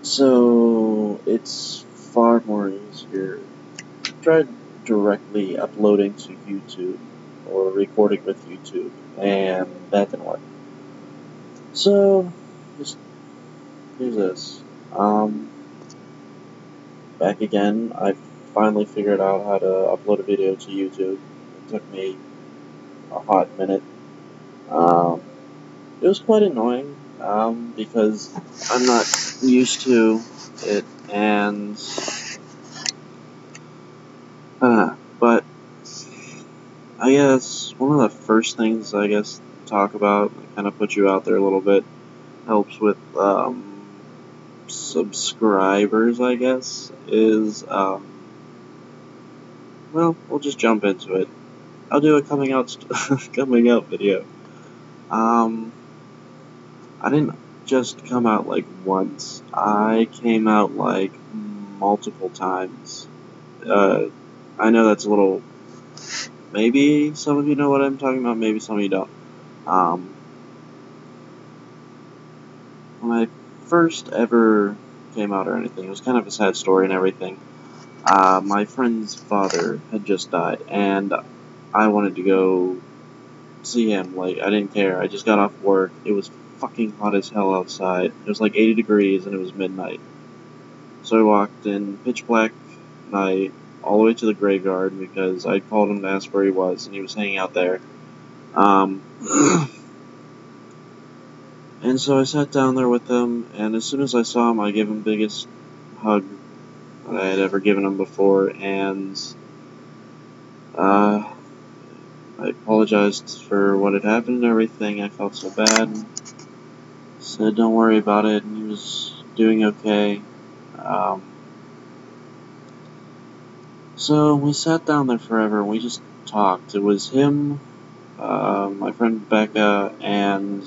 So it's far more easier. Try directly uploading to YouTube or recording with YouTube, and that didn't work. So just here's this. Um, Back again. I finally figured out how to upload a video to YouTube. It took me a hot minute. Um, it was quite annoying because I'm not used to it, and but I guess one of the first things to talk about, kind of put you out there a little bit, helps with subscribers, I guess, is well, we'll just jump into it. I'll do a coming out coming out video. Um, I didn't just come out like once. I came out like multiple times. Uh, I know that's a little. Maybe some of you know what I'm talking about. Maybe some of you don't. Um, when I first ever came out or anything, it was kind of a sad story and everything. My friend's father had just died, and I wanted to go see him. Like, I didn't care. I just got off work. It was fucking hot as hell outside. It was like 80 degrees, and it was midnight. So I walked in pitch black night all the way to the graveyard because I called him to ask where he was, and he was hanging out there. Um, and so I sat down there with him, and as soon as I saw him, I gave him the biggest hug that I had ever given him before, and uh, I apologized for what had happened and everything. I felt so bad. Said don't worry about it, and he was doing okay. Um, so we sat down there forever, and we just talked. It was him, my friend Becca, and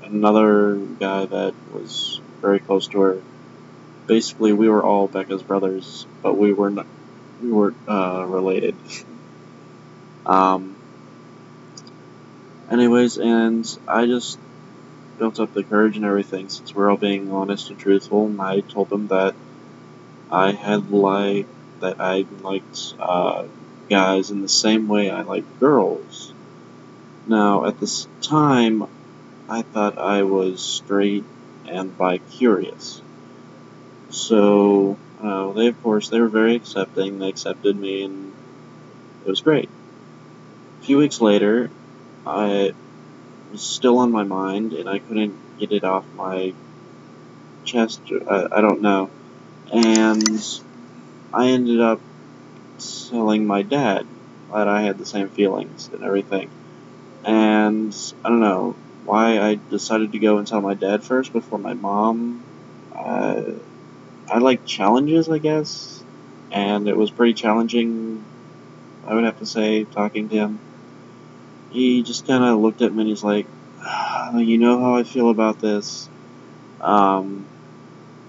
another guy that was very close to her. Basically, we were all Becca's brothers, but we were not, we weren't related. Um, Anyways, and I just built up the courage and everything since we're all being honest and truthful, and I told them that I liked guys in the same way I like girls. Now, at this time, I thought I was straight and bi-curious. So, they were very accepting. They accepted me, and it was great. A few weeks later, I was still on my mind, and I couldn't get it off my chest. I don't know. And I ended up telling my dad that I had the same feelings and everything. And I don't know why I decided to go and tell my dad first before my mom. I like challenges, I guess, and it was pretty challenging, I would have to say, talking to him. He just kind of looked at me and he's like, you know how I feel about this. Um,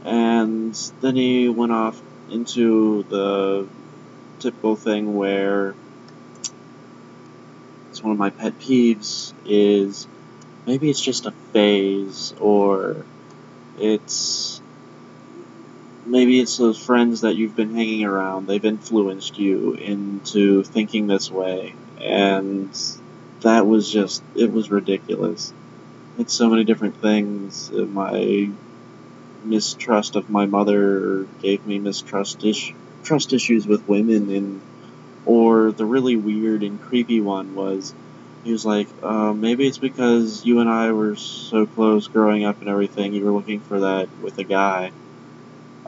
and then he went off into the typical thing where it's one of my pet peeves is maybe it's just a phase, or it's maybe it's those friends that you've been hanging around, they've influenced you into thinking this way, and that was just, it was ridiculous. It's so many different things. My mistrust of my mother gave me trust issues with women, and or the really weird and creepy one was, he was like, maybe it's because you and I were so close growing up and everything, you were looking for that with a guy.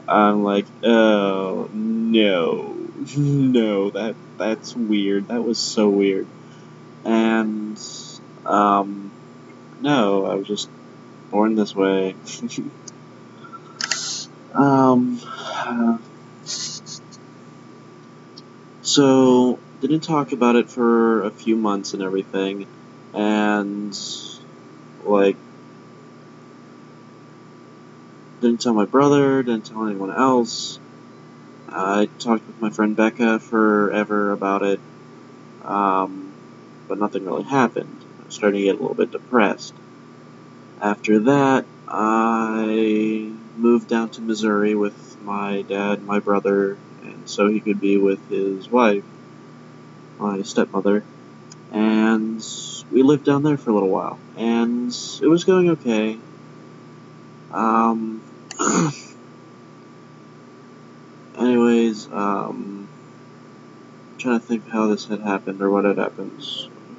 I'm like, oh, no. No, that's weird. That was so weird. And, no, I was just born this way. um, so, didn't talk about it for a few months and everything, and, like, didn't tell my brother, didn't tell anyone else. I talked with my friend Becca forever about it, but nothing really happened. I was starting to get a little bit depressed. After that, I moved moved down to Missouri with my dad, my brother, and so he could be with his wife, my stepmother. And we lived down there for a little while, and it was going okay. Um, anyways, trying to think how this had happened or what had happened.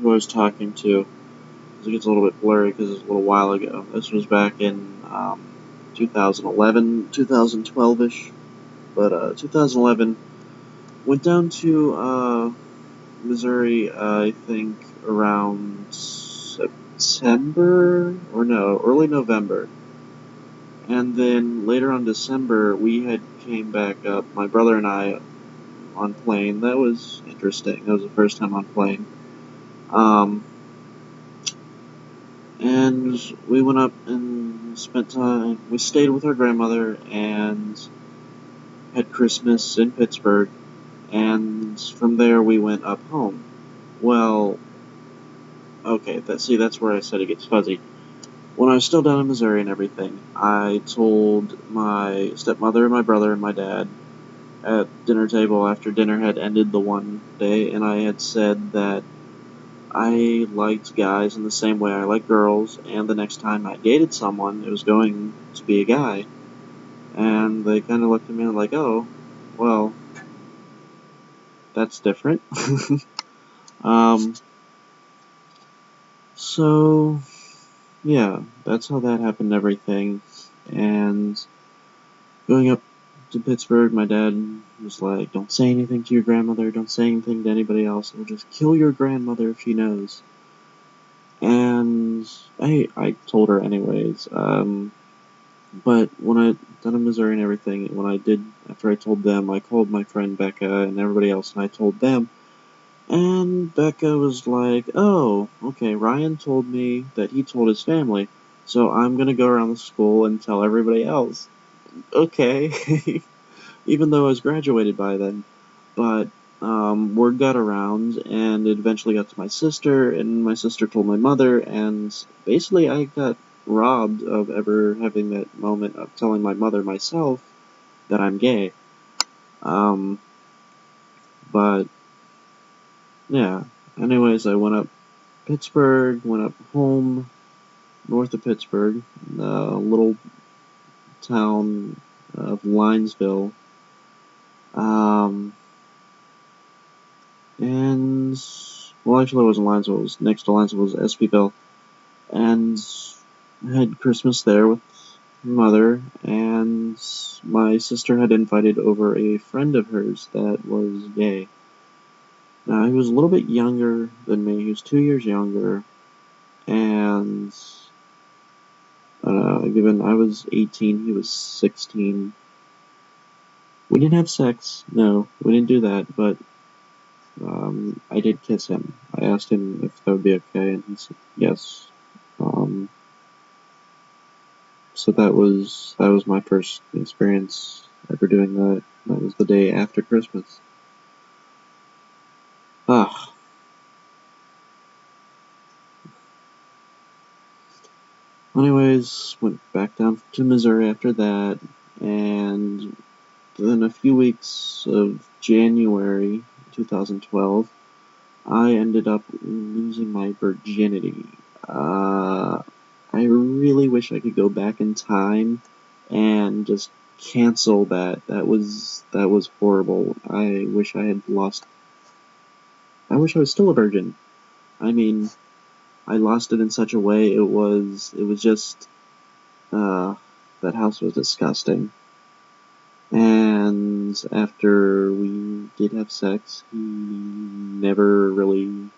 Who I was talking to. It gets a little bit blurry because it's a little while ago. This was back in 2011, 2012-ish. But 2011, went down to Missouri, I think around September, or no, early November. And then later on December, we had came back up, my brother and I, on plane. That was interesting. That was the first time on plane. And we went up and spent time. We stayed with our grandmother and had Christmas in Pittsburgh. And from there, we went up home. Well, okay, that's where I said it gets fuzzy. When I was still down in Missouri and everything, I told my stepmother and my brother and my dad at dinner table after dinner had ended the one day, and I had said that I liked guys in the same way I like girls, and the next time I dated someone, it was going to be a guy. And they kind of looked at me like, oh, well, that's different. um, so, yeah, that's how that happened and everything. And going up to Pittsburgh, my dad was like, don't say anything to your grandmother, don't say anything to anybody else, or just kill your grandmother if she knows. And I told her anyways. But when I done in Missouri and everything, when I did, after I told them, I called my friend Becca and everybody else, and I told them. And Becca was like, oh, okay, Ryan told me that he told his family, so I'm gonna go around the school and tell everybody else. Okay, even though I was graduated by then. But word got around, and it eventually got to my sister, and my sister told my mother, and basically I got robbed of ever having that moment of telling my mother myself that I'm gay. Um, but yeah. Anyways, I went up Pittsburgh, went up home north of Pittsburgh, a little town of Linesville. Um, and well, actually, it wasn't Linesville. It was next to Linesville was Espyville, and had Christmas there with mother, and my sister had invited over a friend of hers that was gay. Now, he was a little bit younger than me. He was 2 years younger, and given I was 18, he was 16. We didn't have sex. No, we didn't do that, but I did kiss him. I asked him if that would be okay, and he said yes. Um, so that was my first experience ever doing that. That was the day after Christmas. Ah. Anyways, went back down to Missouri after that, and then a few weeks of January 2012, I ended up losing my virginity. I really wish I could go back in time and just cancel that. That was horrible. I wish I had lost. I wish I was still a virgin. I mean, I lost it in such a way. It was just. That house was disgusting. And after we did have sex, he never really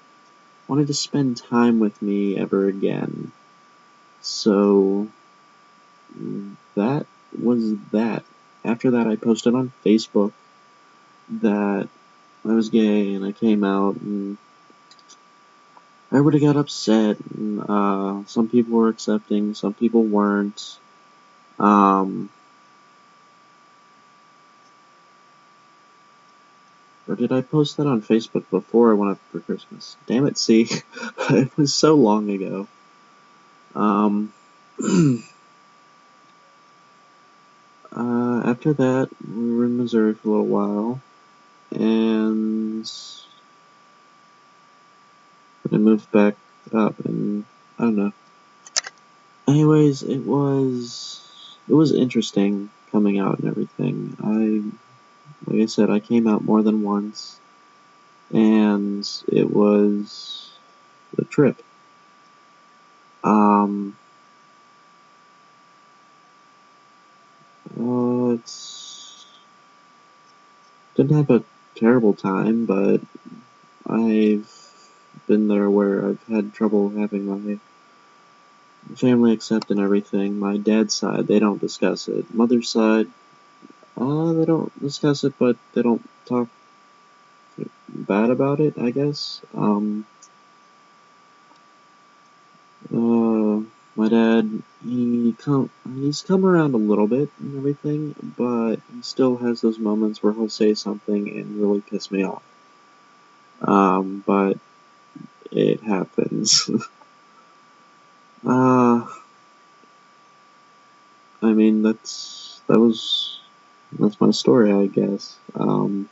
wanted to spend time with me ever again. So that was that. After that, I posted on Facebook that I was gay and I came out, and everybody got upset. And, some people were accepting, some people weren't. Um, Or did I post that on Facebook before I went up for Christmas? Damn it, see? It was so long ago. Um, After that, we were in Missouri for a little while, and then I moved back up, and I don't know. Anyways, it was interesting coming out and everything. Like I said, I came out more than once, and it was a trip. Um, it's didn't have a terrible time, but I've been there where I've had trouble having my family accept and everything. My dad's side, they don't discuss it. Mother's side, they don't discuss it, but they don't talk bad about it, I guess. Uh, my dad, he's come around a little bit and everything, but he still has those moments where he'll say something and really piss me off. But it happens. uh, I mean, that's my story, I guess. I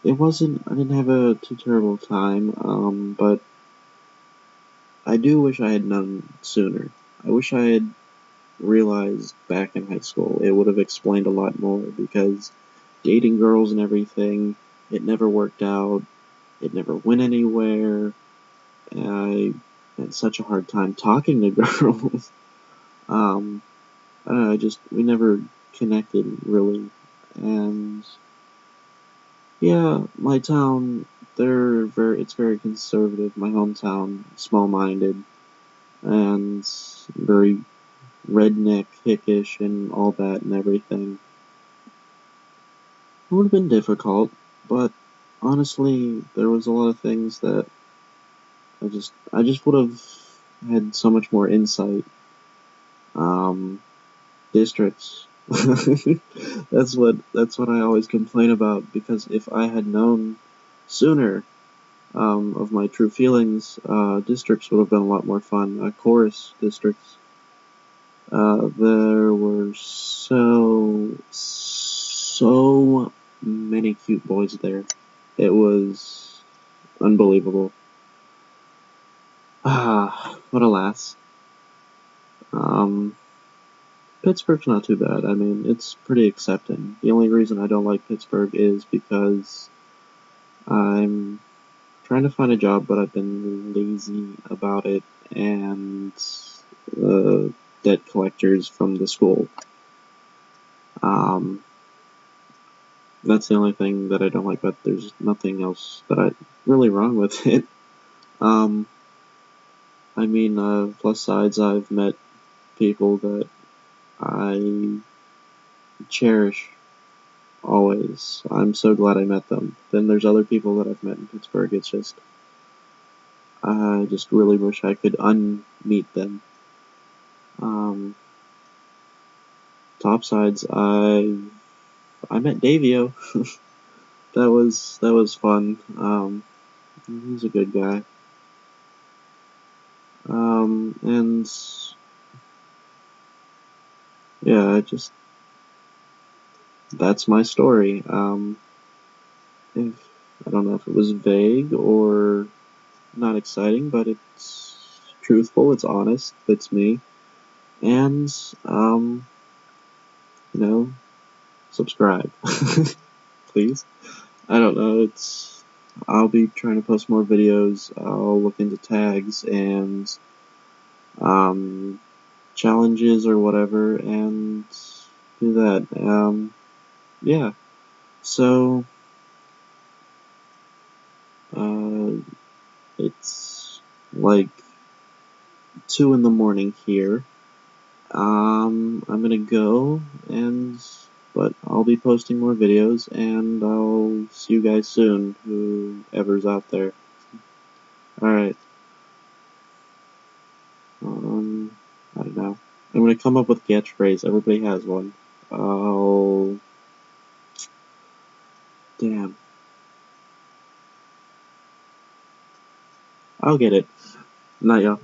didn't have a too terrible time, but I do wish I had known sooner. I wish I had realized back in high school. It would have explained a lot more, because dating girls and everything, it never worked out. It never went anywhere. I had such a hard time talking to girls. um, I don't know, we never connected really. And yeah, my town, it's very conservative. My hometown, small-minded, and very redneck, hickish, and all that and everything. It would have been difficult, but honestly, there was a lot of things that I just would have had so much more insight. Um, Districts. That's what I always complain about, because if I had known sooner, of my true feelings, districts would have been a lot more fun. Chorus districts. There were so many cute boys there. It was unbelievable. But alas. Um, Pittsburgh's not too bad. I mean, it's pretty accepting. The only reason I don't like Pittsburgh is because I'm trying to find a job, but I've been lazy about it, and debt collectors from the school. Um, that's the only thing that I don't like, but there's nothing else that I really wrong with it. Um, I mean, plus sides, I've met people that I cherish always. I'm so glad I met them. Then there's other people that I've met in Pittsburgh. It's just, I just really wish I could unmeet them. Um, Top sides, I met Davio. That was fun. He's a good guy. And yeah, that's my story. If I don't know if it was vague or not exciting, but it's truthful, it's honest, it's me. And you know, subscribe, please. I don't know, I'll be trying to post more videos. I'll look into tags and um challenges or whatever, and do that. Yeah. So uh it's like 2 in the morning here. I'm gonna go, but I'll be posting more videos, and I'll see you guys soon, whoever's out there. Alright, I don't know. I'm gonna come up with a catchphrase. Everybody has one. Oh, damn. I'll get it. Night, y'all.